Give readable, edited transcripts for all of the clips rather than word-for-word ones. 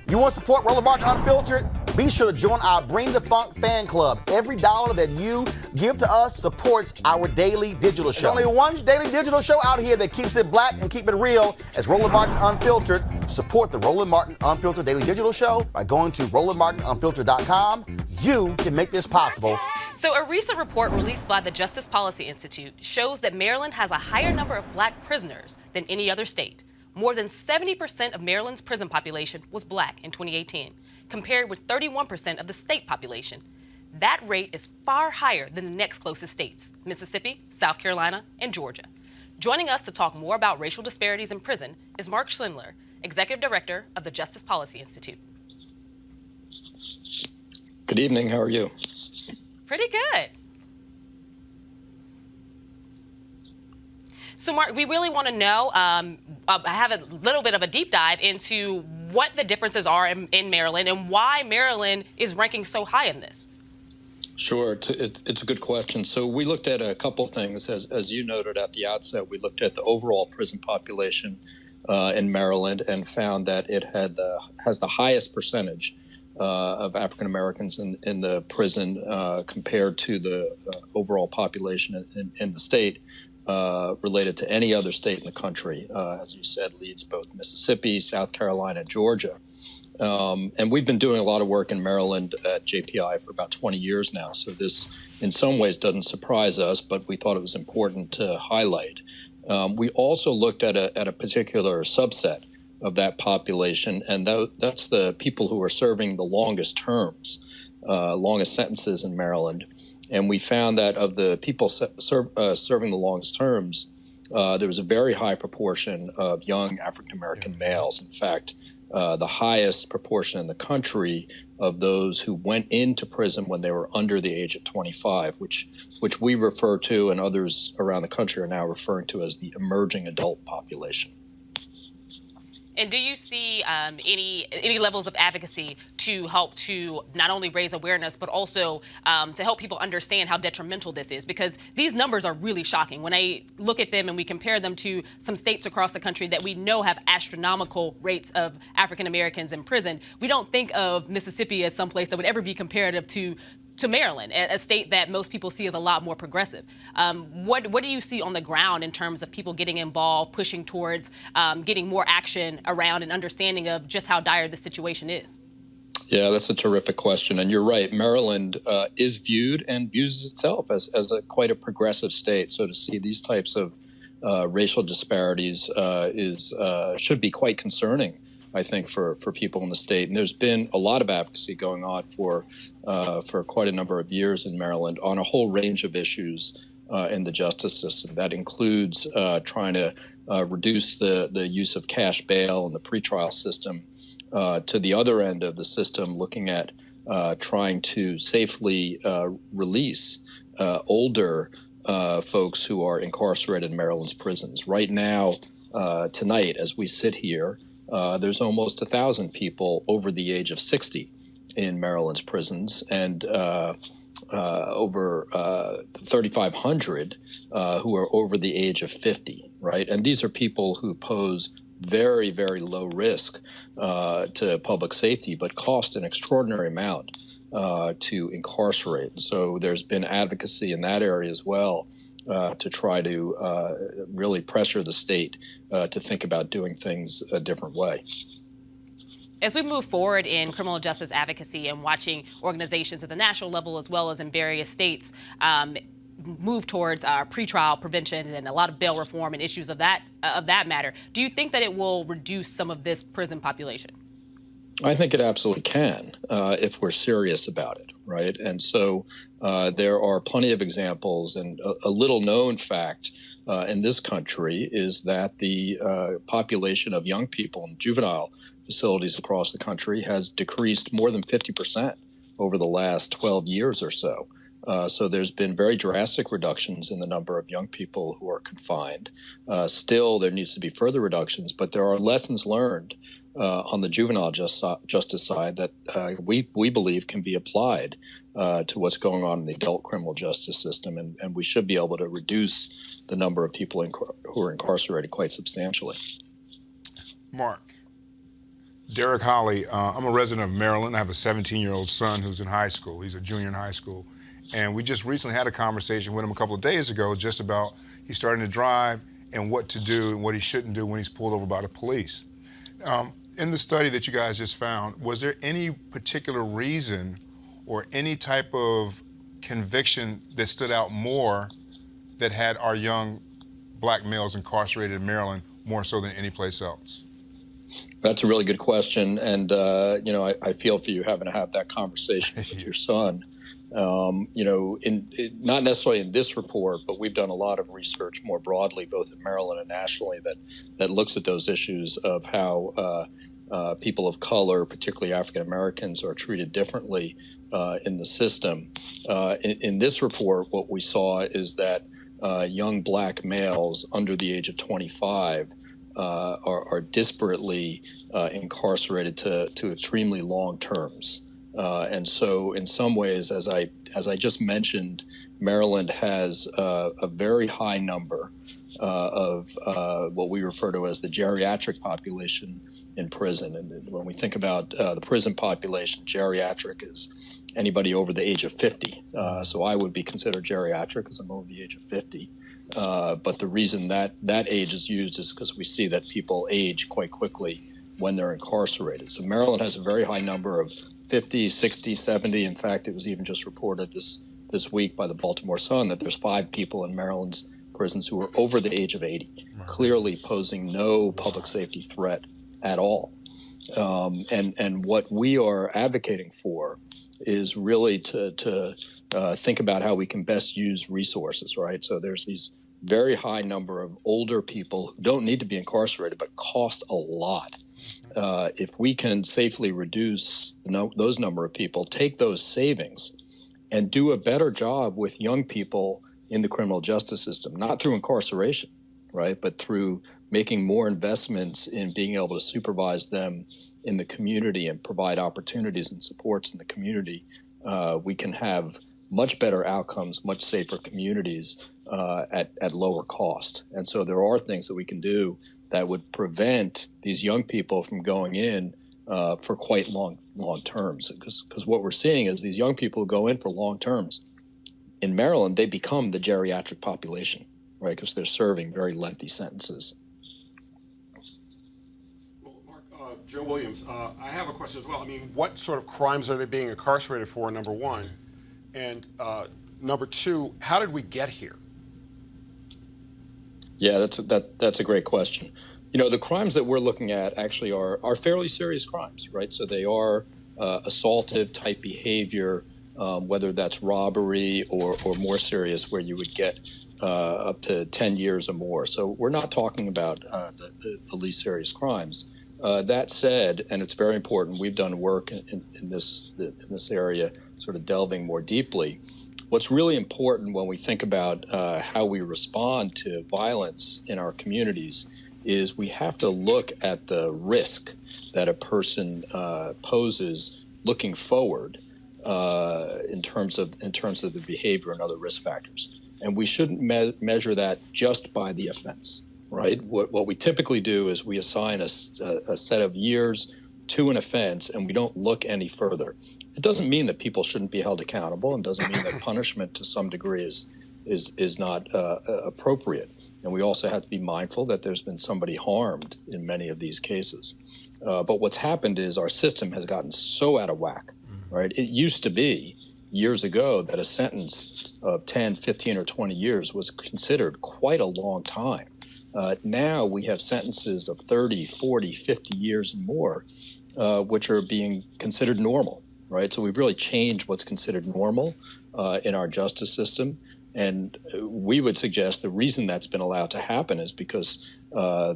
You want to support Roland Martin Unfiltered? Be sure to join our Bring the Funk fan club. Every dollar that you give to us supports our daily digital show. There's only one daily digital show out here that keeps it black and keep it real as Roland Martin Unfiltered. Support the Roland Martin Unfiltered daily digital show by going to RolandMartinUnfiltered.com. You can make this possible. So a recent report released by the Justice Policy Institute shows that Maryland has a higher number of black prisoners than any other state. More than 70% of Maryland's prison population was black in 2018, compared with 31% of the state population. That rate is far higher than the next closest states, Mississippi, South Carolina, and Georgia. Joining us to talk more about racial disparities in prison is Marc Schindler, Executive Director of the Justice Policy Institute. Good evening. How are you? Pretty good. So, Marc, we really want to know, I have a little bit of a deep dive into what the differences are in Maryland and why Maryland is ranking so high in this. Sure. It's a good question. So we looked at a couple things. As you noted at the outset, we looked at the overall prison population in Maryland and found that it has the highest percentage of African Americans in the prison compared to the overall population in the state. Related to any other state in the country, as you said, leads both Mississippi, South Carolina, Georgia. And we've been doing a lot of work in Maryland at JPI for about 20 years now. So this, in some ways, doesn't surprise us, but we thought it was important to highlight. We also looked at a particular subset of that population, and that's the people who are serving the longest terms, longest sentences in Maryland. And we found that of the people serving the longest terms, there was a very high proportion of young African-American males. In fact, the highest proportion in the country of those who went into prison when they were under the age of 25, which we refer to and others around the country are now referring to as the emerging adult population. And do you see any levels of advocacy to help to not only raise awareness, but also to help people understand how detrimental this is? Because these numbers are really shocking. When I look at them and we compare them to some states across the country that we know have astronomical rates of African Americans in prison, we don't think of Mississippi as someplace that would ever be comparative to Maryland, a state that most people see as a lot more progressive. What do you see on the ground in terms of people getting involved, pushing towards getting more action around an understanding of just how dire the situation is? Yeah, that's a terrific question. And you're right. Maryland is viewed and views itself as quite a progressive state. So to see these types of racial disparities should be quite concerning, I think, for people in the state. And there's been a lot of advocacy going on for quite a number of years in Maryland on a whole range of issues in the justice system. That includes trying to reduce the use of cash bail in the pretrial system to the other end of the system, looking at trying to safely release older folks who are incarcerated in Maryland's prisons. Right now, tonight, as we sit here, there's almost 1,000 people over the age of 60 in Maryland's prisons, and over 3,500 who are over the age of 50, right? And these are people who pose very, very low risk to public safety, but cost an extraordinary amount to incarcerate. So there's been advocacy in that area as well to try to really pressure the state to think about doing things a different way. As we move forward in criminal justice advocacy and watching organizations at the national level as well as in various states move towards pretrial prevention and a lot of bail reform and issues of that matter, do you think that it will reduce some of this prison population? I think it absolutely can if we're serious about it, right? And so there are plenty of examples, and a little known fact in this country is that the population of young people in juvenile facilities across the country has decreased more than 50% over the last 12 years or so. So there's been very drastic reductions in the number of young people who are confined. Still, there needs to be further reductions, but there are lessons learned on the juvenile justice side that we believe can be applied to what's going on in the adult criminal justice system, and we should be able to reduce the number of people who are incarcerated quite substantially. Marc, Derek Holly, I'm a resident of Maryland. I have a 17-year-old son who's in high school. He's a junior in high school. And we just recently had a conversation with him a couple of days ago just about he's starting to drive and what to do and what he shouldn't do when he's pulled over by the police. In the study that you guys just found, was there any particular reason or any type of conviction that stood out more that had our young black males incarcerated in Maryland more so than any place else? That's a really good question. And, I feel for you having to have that conversation with your son. Not necessarily in this report, but we've done a lot of research more broadly, both in Maryland and nationally, that looks at those issues of how people of color, particularly African Americans, are treated differently in the system. In this report, what we saw is that young black males under the age of 25 are disparately incarcerated to extremely long terms. And so in some ways, as I just mentioned, Maryland has a very high number of what we refer to as the geriatric population in prison. And when we think about the prison population, geriatric is anybody over the age of 50. So I would be considered geriatric because I'm over the age of 50. But the reason that age is used is because we see that people age quite quickly when they're incarcerated. So Maryland has a very high number of 50, 60, 70. In fact, it was even just reported this week by the Baltimore Sun that there's 5 people in Maryland's prisons who are over the age of 80, clearly posing no public safety threat at all. And what we are advocating for is really to think about how we can best use resources, right? So there's these very high number of older people who don't need to be incarcerated but cost a lot. If we can safely reduce those number of people, take those savings and do a better job with young people in the criminal justice system, not through incarceration, right, but through making more investments in being able to supervise them in the community and provide opportunities and supports in the community, we can have much better outcomes, much safer communities at lower cost. And so there are things that we can do that would prevent these young people from going in for quite long terms. Because what we're seeing is these young people who go in for long terms, in Maryland, they become the geriatric population, right, because they're serving very lengthy sentences. Well, Mark, Joe Williams, I have a question as well. I mean, what sort of crimes are they being incarcerated for, number one? And number two, how did we get here? Yeah, that's a great question. You know, the crimes that we're looking at actually are fairly serious crimes, right? So they are assaultive type behavior, whether that's robbery or more serious, where you would get up to 10 years or more. So we're not talking about the least serious crimes. That said, and it's very important, we've done work in this area, sort of delving more deeply. What's really important when we think about how we respond to violence in our communities is we have to look at the risk that a person poses looking forward in terms of the behavior and other risk factors. And we shouldn't measure that just by the offense, right? What we typically do is we assign a set of years to an offense and we don't look any further. It doesn't mean that people shouldn't be held accountable, and doesn't mean that punishment to some degree is not appropriate. And we also have to be mindful that there's been somebody harmed in many of these cases. But what's happened is our system has gotten so out of whack, right? It used to be years ago that a sentence of 10, 15, or 20 years was considered quite a long time. Now we have sentences of 30, 40, 50 years and more, which are being considered normal. Right, so we've really changed what's considered normal in our justice system, and we would suggest the reason that's been allowed to happen is because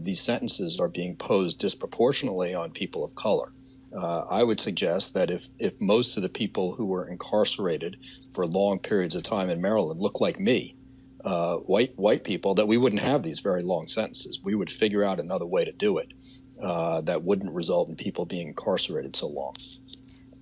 these sentences are being posed disproportionately on people of color. I would suggest that if most of the people who were incarcerated for long periods of time in Maryland look like me, white people, that we wouldn't have these very long sentences. We would figure out another way to do it that wouldn't result in people being incarcerated so long.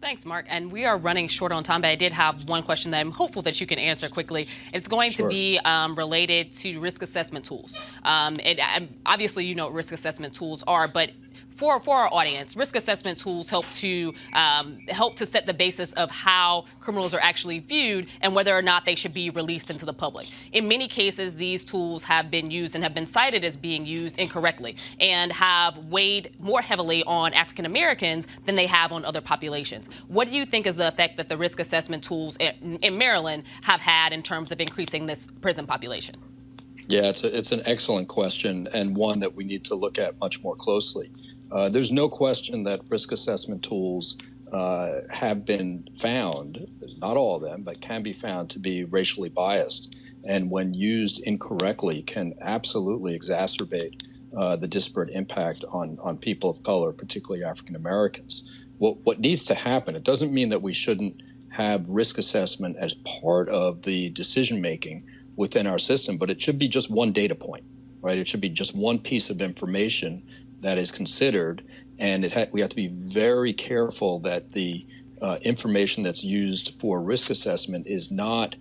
Thanks, Mark. And we are running short on time, but I did have one question that I'm hopeful that you can answer quickly. It's going to be related to risk assessment tools. And obviously, you know what risk assessment tools are, but for our audience, risk assessment tools help to set the basis of how criminals are actually viewed and whether or not they should be released into the public. In many cases, these tools have been used and have been cited as being used incorrectly and have weighed more heavily on African Americans than they have on other populations. What do you think is the effect that the risk assessment tools in Maryland have had in terms of increasing this prison population? Yeah, it's an excellent question and one that we need to look at much more closely. There's no question that risk assessment tools have been found, not all of them, but can be found to be racially biased, and when used incorrectly can absolutely exacerbate the disparate impact on people of color, particularly African Americans. What needs to happen, it doesn't mean that we shouldn't have risk assessment as part of the decision making within our system, but it should be just one data point, right? It should be just one piece of information that is considered, and we have to be very careful that the information that's used for risk assessment is not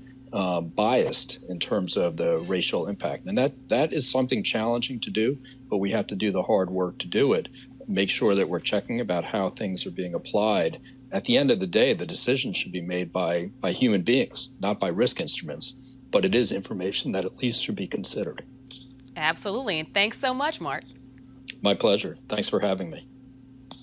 biased in terms of the racial impact. And that is something challenging to do, but we have to do the hard work to do it, make sure that we're checking about how things are being applied. At the end of the day, the decision should be made by human beings, not by risk instruments, but it is information that at least should be considered. Absolutely, and thanks so much, Marc. My pleasure. Thanks for having me.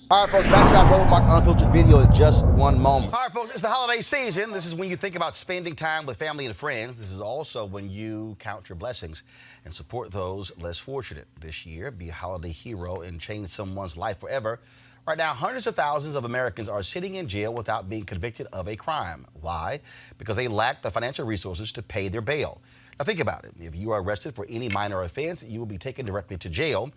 All right, folks, back to our Roland Marc Unfiltered video in just one moment. All right, folks, it's the holiday season. This is when you think about spending time with family and friends. This is also when you count your blessings and support those less fortunate. This year, be a holiday hero and change someone's life forever. Right now, hundreds of thousands of Americans are sitting in jail without being convicted of a crime. Why? Because they lack the financial resources to pay their bail. Now, think about it. If you are arrested for any minor offense, you will be taken directly to jail.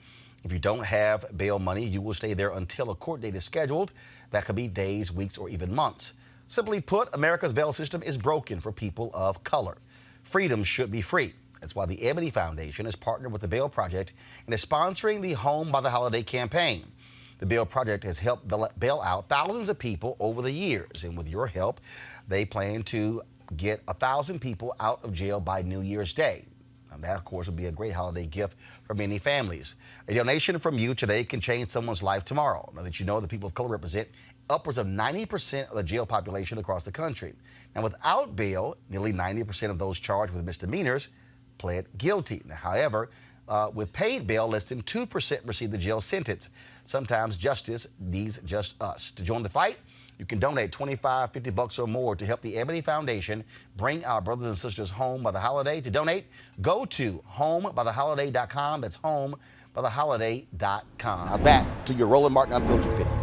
If you don't have bail money, you will stay there until a court date is scheduled. That could be days, weeks, or even months. Simply put, America's bail system is broken for people of color. Freedom should be free. That's why the Ebony Foundation has partnered with the Bail Project and is sponsoring the Home by the Holiday campaign. The Bail Project has helped bail out thousands of people over the years, and with your help, they plan to get 1,000 people out of jail by New Year's Day. And that, of course, would be a great holiday gift for many families. A donation from you today can change someone's life tomorrow. Now that you know the people of color represent upwards of 90% of the jail population across the country. Now, without bail, nearly 90% of those charged with misdemeanors pled guilty. Now, however, with paid bail, less than 2% receive the jail sentence. Sometimes justice needs just us. To join the fight, you can donate $25, $50 or more to help the Ebony Foundation bring our brothers and sisters home by the holiday. To donate, go to homebytheholiday.com. That's homebytheholiday.com. Now back to your Roland Marc Unfiltered video.